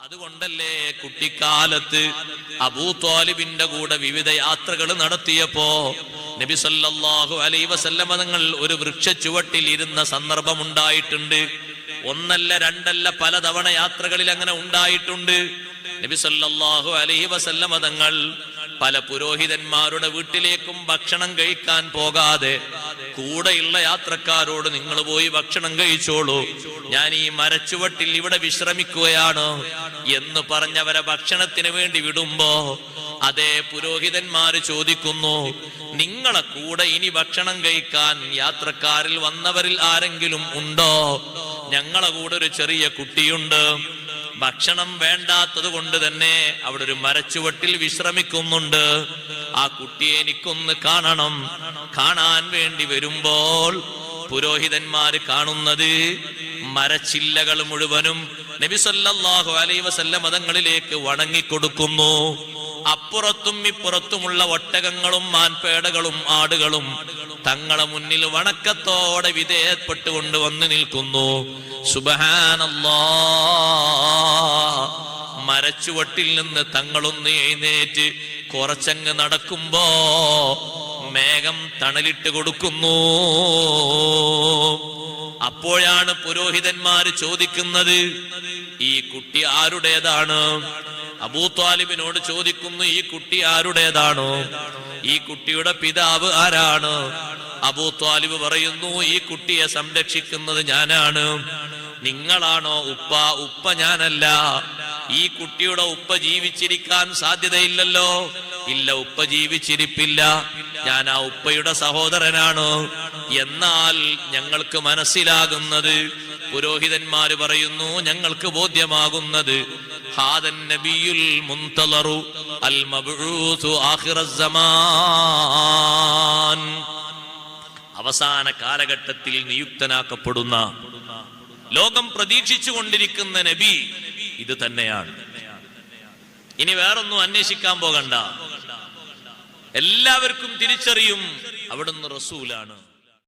അതുകൊണ്ടല്ലേ കുട്ടിക്കാലത്ത് അബൂ ത്വാലിബിന്റെ കൂടെ വിവിധ യാത്രകൾ നടത്തിയപ്പോ നബി സല്ലല്ലാഹു അലൈഹി വസല്ലമ തങ്ങൾ ഒരു വൃക്ഷച്ചുവട്ടിൽ ഇരുന്ന സന്ദർഭമുണ്ടായിട്ടുണ്ട്. ഒന്നല്ല രണ്ടല്ല പലതവണ യാത്രകളിൽ അങ്ങനെ ഉണ്ടായിട്ടുണ്ട്. നബി സല്ലല്ലാഹു അലൈഹി വസല്ലമ തങ്ങൾ പല പുരോഹിതന്മാരുടെ വീട്ടിലേക്കും ഭക്ഷണം കഴിക്കാൻ പോകാതെ കൂടെയുള്ള യാത്രക്കാരോട് നിങ്ങൾ പോയി ഭക്ഷണം കഴിച്ചോളൂ, ഞാൻ ഈ മരച്ചുവട്ടിൽ ഇവിടെ വിശ്രമിക്കുകയാണ് എന്ന് പറഞ്ഞവരെ ഭക്ഷണത്തിന് വേണ്ടി വിടുമ്പോ അതേ പുരോഹിതന്മാര് ചോദിക്കുന്നു, നിങ്ങളെ കൂടെ ഇനി ഭക്ഷണം കഴിക്കാൻ യാത്രക്കാരിൽ വന്നവരിൽ ആരെങ്കിലും ഉണ്ടോ? ഞങ്ങളെ കൂടെ ഒരു ചെറിയ കുട്ടിയുണ്ട്, ഭക്ഷണം വേണ്ടാത്തത് കൊണ്ട് തന്നെ അവിടെ ഒരു മരച്ചുവട്ടിൽ വിശ്രമിക്കുന്നുണ്ട്, ആ കുട്ടിയെ എനിക്കൊന്ന് കാണണം. കാണാൻ വേണ്ടി വരുമ്പോൾ പുരോഹിതന്മാര് കാണുന്നത് മരച്ചില്ലകൾ മുഴുവനും നബി സല്ലല്ലാഹു അലൈഹി വസല്ലം തങ്ങളിലേക്ക് വണങ്ങിക്കൊടുക്കുന്നു. അപ്പുറത്തും ഇപ്പുറത്തുമുള്ള ഒട്ടകങ്ങളും മാൻപേടകളും ആടുകളും തങ്ങളെ മുന്നിൽ വണക്കത്തോടെ വിധേയപ്പെട്ടുകൊണ്ട് വന്നു നിൽക്കുന്നു. സുബ്ഹാനല്ലാഹ്. മരച്ചുവട്ടിൽ നിന്ന് തങ്ങളൊന്ന് എഴുന്നേറ്റ് കുറച്ചങ്ങ് നടക്കുമ്പോ മേഘം തണലിട്ട് കൊടുക്കുന്നു. അപ്പോഴാണ് പുരോഹിതന്മാര് ചോദിക്കുന്നത്, ഈ കുട്ടി ആരുടേതാണ്? അബൂ ത്വാലിബിനോട് ചോദിക്കുന്നു, ഈ കുട്ടി ആരുടേതാണോ? ഈ കുട്ടിയുടെ പിതാവ് ആരാണ്? അബൂ ത്വാലിബ് പറയുന്നു, ഈ കുട്ടിയെ സംരക്ഷിക്കുന്നത് ഞാനാണ്. നിങ്ങളാണോ ഉപ്പ? ഉപ്പ ഞാനല്ല. ഈ കുട്ടിയുടെ ഉപ്പ ജീവിച്ചിരിക്കാൻ സാധ്യതയില്ലല്ലോ. ഇല്ല, ഉപ്പ ജീവിച്ചിരിപ്പില്ല, ഞാൻ ആ ഉപ്പയുടെ സഹോദരനാണ്. എന്നാൽ ഞങ്ങൾക്ക് മനസ്സിലാകുന്നത്, പുരോഹിതന്മാര് പറയുന്നു, ഞങ്ങൾക്ക് ബോധ്യമാകുന്നത്, ഹാദൻ നബിയുൽ മുൻതളറു അൽ മബ്ഊസു ആഖിറസ് സമാൻ, അവസാന കാലഘട്ടത്തിൽ നിയുക്തനാക്കപ്പെടുന്ന, ലോകം പ്രതീക്ഷിച്ചു കൊണ്ടിരിക്കുന്ന നബി ഇത് തന്നെയാണ്. ഇനി വേറൊന്നും അന്വേഷിക്കാൻ പോകണ്ട, എല്ലാവർക്കും തിരിച്ചറിയും അവിടുന്ന് റസൂലാണ്.